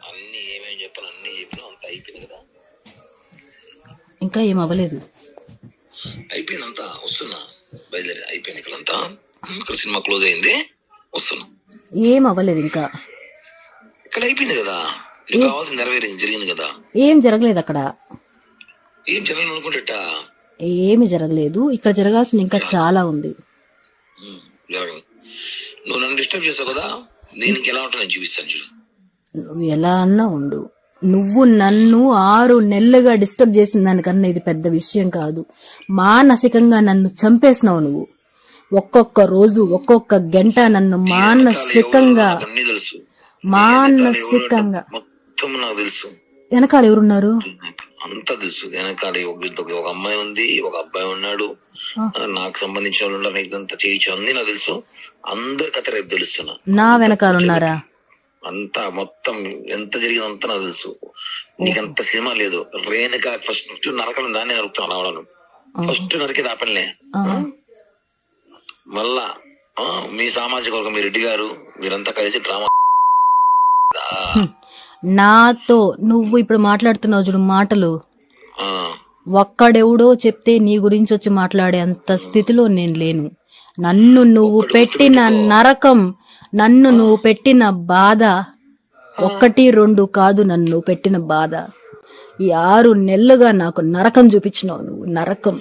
అన్ని ఏమేమి చెప్పాను అన్ని చెప్పినా అంత అయిపోయింది కదా. ఇంకా ఏం అవ్వలేదు. అయిపోయింది అంతా, వస్తున్నా బయలుదేరి. అయిపోయింది ఇక్కడ అంతా, ఇక్కడ సినిమా క్లోజ్ అయింది, వస్తున్నా. ఏం అవ్వలేదు ఇంకా. ఇక్కడ అయిపోయింది కదా, నీకు కావాల్సిన నెరవేరింది, జరిగింది కదా. ఏం జరగలేదు అక్కడ. ఏం జరగలేదు అనుకుంటా. ఏమి జరగలేదు, ఇక్కడ జరగాల్సింది ఇంకా చాలా ఉంది. జరగదు. నువ్వు నన్ను డిస్టర్బ్ చేసావు కదా, దీనికి ఎలా ఉంటా నేను చూపిస్తాను చూడు. నువ్వు ఎలా అన్నా ఉండు. నువ్వు నన్ను 6 నెలలుగా డిస్టర్బ్ చేసిన దానికన్నా ఇది పెద్ద విషయం కాదు. మానసికంగా నన్ను చంపేసినావు నువ్వు. ఒక్కొక్క రోజు ఒక్కొక్క గంట నన్ను మానసికంగా మొత్తం నాకు తెలుసు. వెనకాల ఎవరున్నారు అంతా తెలుసు. వెనకాల ఒక అమ్మాయి ఉంది, ఒక అబ్బాయి ఉన్నాడు, నాకు సంబంధించిన వాళ్ళు ఉన్నారు. ఇదంతా చేయించింది నాకు తెలుసు. అందరి కథ రేపు తెలుస్తున్నా. నా వెనకాల ఉన్నారా? అంతా మొత్తం ఎంత జరిగిందంతా నాకు తెలుసు. నీకంత సినిమా లేదు. రేణుక ఫస్ట్ నరకం దాన్ని నరుకుతాను రావడం. ఫస్ట్ నరికేది ఆ పనిలే. మళ్ళా మీ సామాజిక వర్గం, మీ రెడ్డి గారు, మీరంతా కలిసి డ్రామా. నాతో నువ్వు ఇప్పుడు మాట్లాడుతున్నావు చూడు మాటలు, ఒక్కడెవడో చెప్తే నీ గురించి వచ్చి మాట్లాడే అంత స్థితిలో నేను లేను. నన్ను నువ్వు పెట్టిన నరకం, నన్ను నువ్వు పెట్టిన బాధ 1, 2 కాదు. నన్ను పెట్టిన బాధ ఈ 6 నెలలుగా నాకు నరకం చూపించినావు నువ్వు. నరకం.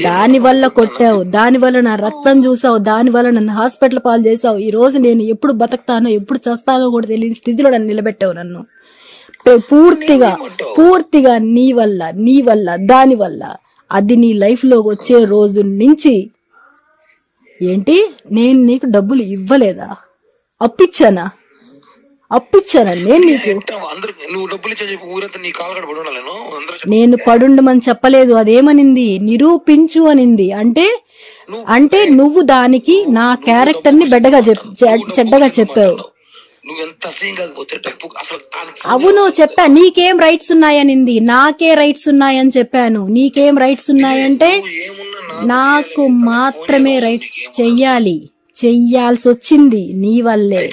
దానివల్ల కొట్టావు, దానివల్ల నా రక్తం చూసావు, దానివల్ల నన్ను హాస్పిటల్ పాలు చేసావు. ఈ రోజు నేను ఎప్పుడు బతుకుతానో ఎప్పుడు చస్తానో కూడా తెలియని స్థితిలో నన్ను నిలబెట్టావు. నన్ను పూర్తిగా నీ వల్ల దానివల్ల. అది నీ లైఫ్ లో వచ్చే రోజు నుంచి ఏంటి, నేను నీకు డబ్బులు ఇవ్వలేదా? అప్పిచ్చానా నేను నీకు? నేను పడుండమని చెప్పలేదు. అదేమనింది? నిరూపించు అనింది. అంటే నువ్వు దానికి నా క్యారెక్టర్ ని చెడ్డగా చెప్పావు. అవును చెప్పా. నీకేం రైట్స్ ఉన్నాయనింది. నాకే రైట్స్ ఉన్నాయని చెప్పాను. నీకేం రైట్స్ ఉన్నాయంటే నాకు మాత్రమే రైట్స్ చెయ్యాల్సి వచ్చింది. నీ వల్లే,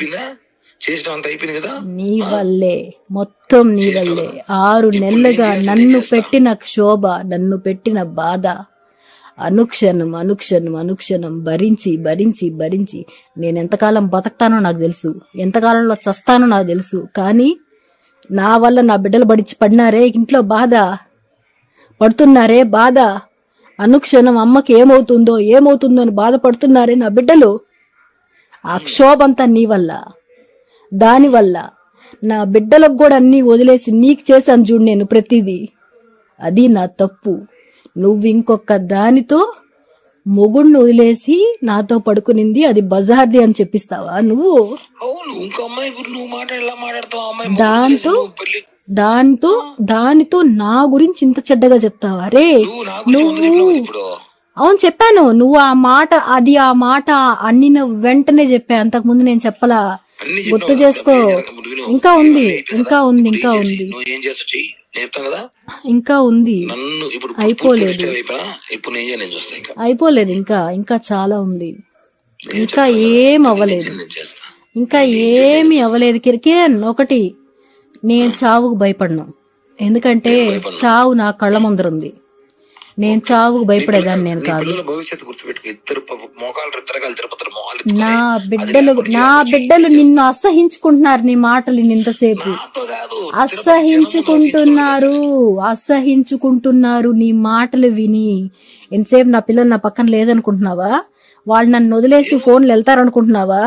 మొత్తం నీ వల్లే. 6 నెలలుగా నన్ను పెట్టిన క్షోభ, నన్ను పెట్టిన బాధ అనుక్షణం భరించి నేనెంతకాలం బతకతానో నాకు తెలుసు, ఎంతకాలంలో చస్తానో నాకు తెలుసు. కానీ నా వల్ల నా బిడ్డలు పడినారే ఇంట్లో పడుతున్నారే బాధ. అనుక్షణం అమ్మకి ఏమవుతుందో అని బాధపడుతున్నారే నా బిడ్డలు. ఆ క్షోభంతా నీ వల్ల, దానివల్ల. నా బిడ్డలకు కూడా అన్ని వదిలేసి నీకు చేశాను చూడు నేను ప్రతిదీ. అది నా తప్పు. నువ్వు ఇంకొక దానితో మొగుడిని వదిలేసి నాతో పడుకునింది, అది బజార్ది అని చెప్పిస్తావా నువ్వు? దానితో నా గురించి ఇంత చెడ్డగా చెప్తావా రే నువ్వు? అవును చెప్పాను. నువ్వు ఆ మాట అన్నిన వెంటనే చెప్పా. అంతకు ముందు నేను చెప్పలా, గుర్తు చేసుకో. ఇంకా ఉంది. అయిపోలేదు. ఇంకా చాలా ఉంది. ఇంకా ఏమి అవ్వలేదు. కిరణ్, ఒకటి, నేను చావుకు భయపడను. ఎందుకంటే చావు నా కళ్ళ ముందరుంది. నేను చావుకు భయపడేదాన్ని నేను కాదు. నా బిడ్డలు నిన్ను అసహించుకుంటున్నారు. నీ మాటలు ఇంతసేపు అసహించుకుంటున్నారు నీ మాటలు విని. ఎంతసేపు నా పిల్లలు నా పక్కన లేదనుకుంటున్నావా? వాళ్ళు నన్ను వదిలేసి ఫోన్లు వెళ్తారనుకుంటున్నావా?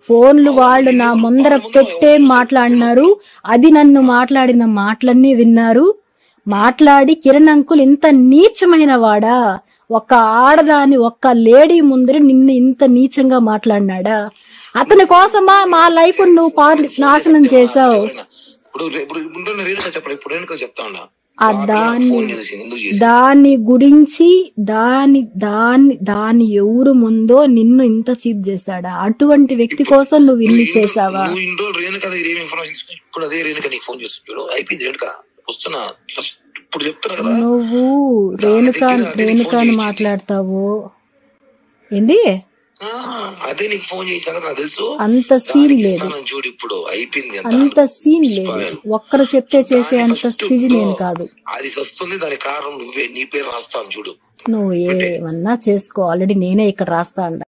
ఫోన్లు వాళ్ళు నా ముందర పెట్టే మాట్లాడినారు. అది నన్ను మాట్లాడిన మాటలన్నీ విన్నారు. మాట్లాడి కిరణ్ అంకుల్ ఇంత నీచమైన వాడా? ఒక్క ఆడదాని, ఒక్క లేడీ ముందర నిన్ను ఇంత నీచంగా మాట్లాడినాడా? అతని కోసమా మా లైఫ్ నువ్వు నాశనం చేసావు? దాని గురించి దాని ఎవరు ముందో నిన్ను ఇంత చీప్ చేశాడా? అటువంటి వ్యక్తి కోసం నువ్వు ఇన్ని చేసావా? నువ్వు రేణుకాని మాట్లాడతావు ఏంది? అదే నీకు ఫోన్ చేశాక నాకు తెలుసు. అంత సీన్ లేదు, చూడు ఇప్పుడు అయిపోయింది. అంత సీన్ లేదు. ఒక్కరు చెప్తే చేసే అంత స్థితి నేను కాదు. అది వస్తుంది, దాని కారణం నువ్వే. నీ పేరు రాస్తాను చూడు. నువ్వు ఏమన్నా చేసుకో, ఆల్రెడీ నేనే ఇక్కడ రాస్తా అంట.